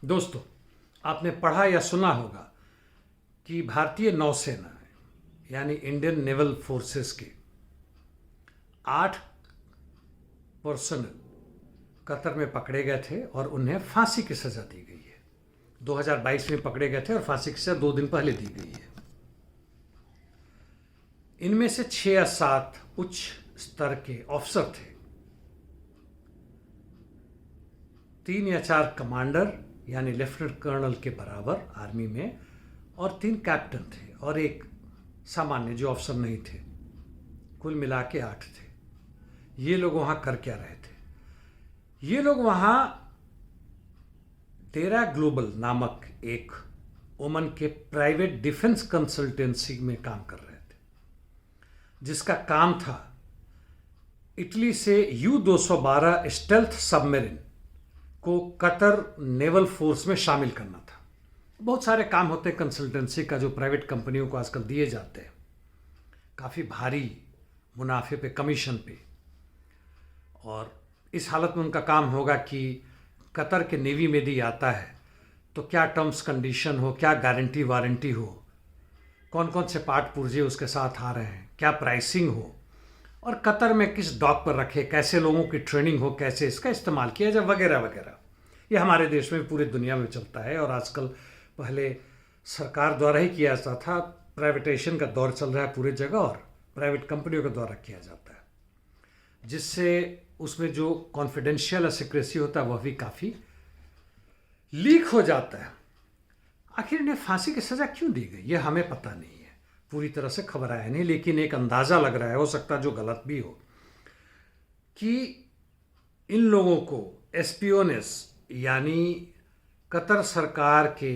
दोस्तों, आपने पढ़ा या सुना होगा कि भारतीय नौसेना यानी इंडियन नेवल फोर्सेस के 8 पर्सनल कतर में पकड़े गए थे और उन्हें फांसी की सजा दी गई है। 2022 में पकड़े गए थे और फांसी की सजा 2 दिन पहले दी गई है। इनमें से 6 या 7 उच्च स्तर के ऑफिसर थे, 3 या 4 कमांडर यानी लेफ्टिनेंट कर्नल के बराबर आर्मी में, और 3 कैप्टन थे और एक सामान्य जो अफसर नहीं थे। कुल मिला के 8 थे। ये लोग वहां कर क्या रहे थे? ये लोग वहां टेरा ग्लोबल नामक एक ओमन के प्राइवेट डिफेंस कंसल्टेंसी में काम कर रहे थे, जिसका काम था इटली से U-212 स्टेल्थ सबमरीन को कतर नेवल फोर्स में शामिल करना था। बहुत सारे काम होते हैं कंसल्टेंसी का जो प्राइवेट कंपनियों को आजकल दिए जाते हैं, काफ़ी भारी मुनाफे पे, कमीशन पे। और इस हालत में उनका काम होगा कि कतर के नेवी में यदि आता है तो क्या टर्म्स कंडीशन हो, क्या गारंटी वारंटी हो, कौन कौन से पार्ट पुर्जे उसके साथ आ रहे हैं, क्या प्राइसिंग हो, और कतर में किस डॉक पर रखे, कैसे लोगों की ट्रेनिंग हो, कैसे इसका इस्तेमाल किया जाए, वगैरह वगैरह। ये हमारे देश में पूरी दुनिया में चलता है और आजकल पहले सरकार द्वारा ही किया जाता था। प्राइवेटाइजेशन का दौर चल रहा है पूरी जगह और प्राइवेट कंपनियों के द्वारा किया जाता है, जिससे उसमें जो कॉन्फिडेंशियल और सिक्रेसी होता है वह भी काफ़ी लीक हो जाता है। आखिर इन्हें फांसी की सज़ा क्यों दी गई, ये हमें पता नहीं है, पूरी तरह से खबर आया नहीं, लेकिन एक अंदाज़ा लग रहा है, हो सकता है जो गलत भी हो, कि इन लोगों को एस्पियोनेस यानी कतर सरकार के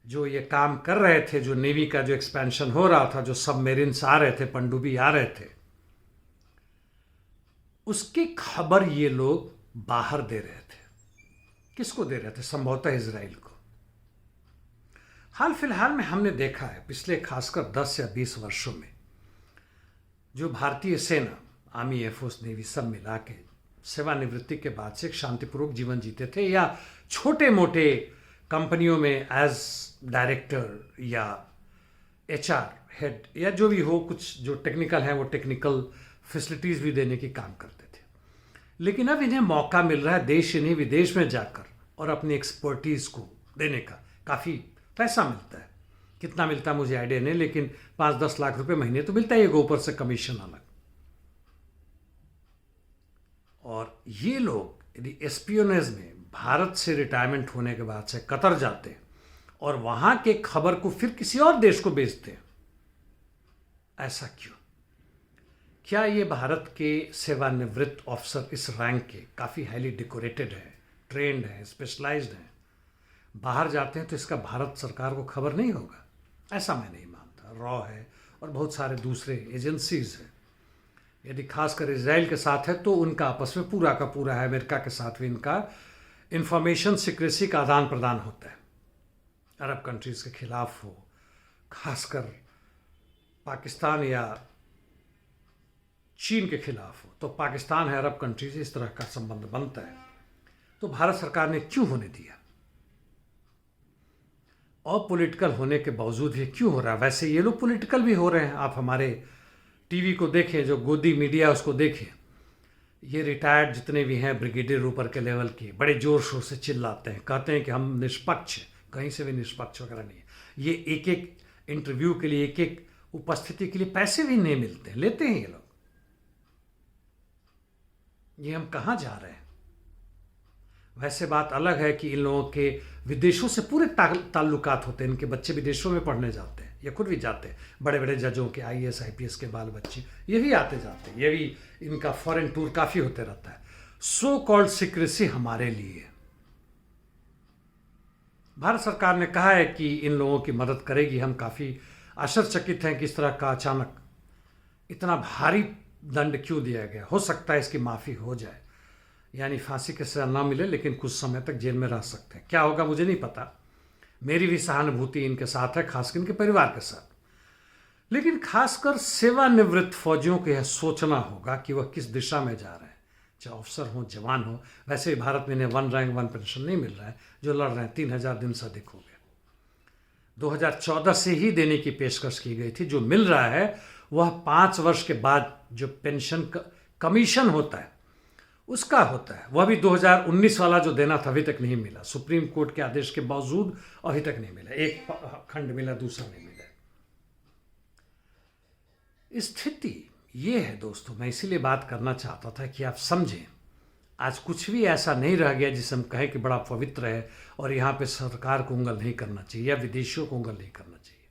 जो ये काम कर रहे थे, जो नेवी का जो एक्सपेंशन हो रहा था, जो सबमेरिन्स आ रहे थे, पनडुब्बी आ रहे थे, उसकी खबर ये लोग बाहर दे रहे थे। किसको दे रहे थे? संभवतः इजराइल को। हाल फिलहाल में हमने देखा है, पिछले खासकर 10 या 20 वर्षों में, जो भारतीय सेना, आर्मी, एयरफोर्स, नेवी सब मिला के सेवानिवृत्ति के बाद से एक शांतिपूर्वक जीवन जीते थे, या छोटे मोटे कंपनियों में एज डायरेक्टर या HR हेड या जो भी हो, कुछ जो टेक्निकल है वो टेक्निकल फैसिलिटीज़ भी देने की काम करते थे। लेकिन अब इन्हें मौका मिल रहा है देश इन्हें विदेश में जाकर और अपनी एक्सपर्टीज़ को देने का। काफ़ी पैसा मिलता है, कितना मिलता है मुझे आइडिया नहीं, लेकिन 5-10 लाख रुपए महीने तो मिलता है, ये ऊपर से कमीशन अलग। और ये लोग यदि एस्पियोनेज में भारत से रिटायरमेंट होने के बाद से कतर जाते हैं और वहां के खबर को फिर किसी और देश को बेचते हैं, ऐसा क्यों? क्या ये भारत के सेवानिवृत्त ऑफिसर इस रैंक के काफ़ी हाईली डेकोरेटेड है, ट्रेंड है, स्पेशलाइज्ड है, बाहर जाते हैं तो इसका भारत सरकार को खबर नहीं होगा? ऐसा मैं नहीं मानता। रॉ है और बहुत सारे दूसरे एजेंसीज हैं, यदि खासकर इजराइल के साथ है तो उनका आपस में पूरा का पूरा है, अमेरिका के साथ भी इनका इंफॉर्मेशन सिक्रेसी का आदान प्रदान होता है। अरब कंट्रीज़ के खिलाफ हो, खासकर पाकिस्तान या चीन के खिलाफ हो, तो पाकिस्तान है अरब कंट्री से इस तरह का संबंध बनता है। तो भारत सरकार ने क्यों होने दिया? और पॉलिटिकल होने के बावजूद ये क्यों हो रहा है? वैसे ये लोग पॉलिटिकल भी हो रहे हैं। आप हमारे टीवी को देखें, जो गोदी मीडिया उसको देखें, ये रिटायर्ड जितने भी हैं ब्रिगेडियर ऊपर के लेवल के, बड़े जोर शोर से चिल्लाते हैं, कहते हैं कि हम निष्पक्ष हैं, कहीं से भी निष्पक्ष वगैरह नहीं है। ये एक एक इंटरव्यू के लिए, एक एक उपस्थिति के लिए पैसे भी नहीं मिलते, लेते हैं ये लोग। ये हम कहाँ जा रहे हैं? वैसे बात अलग है कि इन लोगों के विदेशों से पूरे ताल्लुकात होते हैं, इनके बच्चे विदेशों में पढ़ने जाते हैं या खुद भी जाते हैं। बड़े बड़े जजों के, IAS IPS के बाल बच्चे ये भी आते जाते हैं, ये भी इनका फॉरेन टूर काफ़ी होते रहता है। सो कॉल्ड सिक्रेसी हमारे लिए भारत सरकार ने कहा है कि इन लोगों की मदद करेगी। हम काफ़ी आश्चर्यचकित हैं कि इस तरह का अचानक इतना भारी दंड क्यों दिया गया। हो सकता है इसकी माफ़ी हो जाए, यानी फांसी की सज़ा ना मिले, लेकिन कुछ समय तक जेल में रह सकते हैं। क्या होगा मुझे नहीं पता। मेरी भी सहानुभूति इनके साथ है, खासकर इनके परिवार के साथ। लेकिन खासकर सेवानिवृत्त फौजियों को यह सोचना होगा कि वह किस दिशा में जा रहे हैं, चाहे अफसर हो, जवान हो। वैसे भी भारत में इन्हें 1 रैंक 1 पेंशन नहीं मिल रहा है, जो लड़ रहे हैं 3000 दिन से अधिक हो गया। 2014 से ही देने की पेशकश की गई थी। जो मिल रहा है वह 5 वर्ष के बाद जो पेंशन कमीशन होता है उसका होता है, वह भी 2019 वाला जो देना था अभी तक नहीं मिला। सुप्रीम कोर्ट के आदेश के बावजूद अभी तक नहीं मिला। एक खंड मिला, दूसरा नहीं मिला। स्थिति ये है दोस्तों, मैं इसीलिए बात करना चाहता था कि आप समझें, आज कुछ भी ऐसा नहीं रह गया जिसे हम कहें कि बड़ा पवित्र है और यहाँ पे सरकार को उंगल नहीं करना चाहिए या विदेशियों को उंगल नहीं करना चाहिए।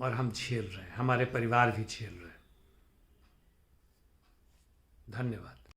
और हम झेल रहे हैं, हमारे परिवार भी झेल रहे हैं। धन्यवाद।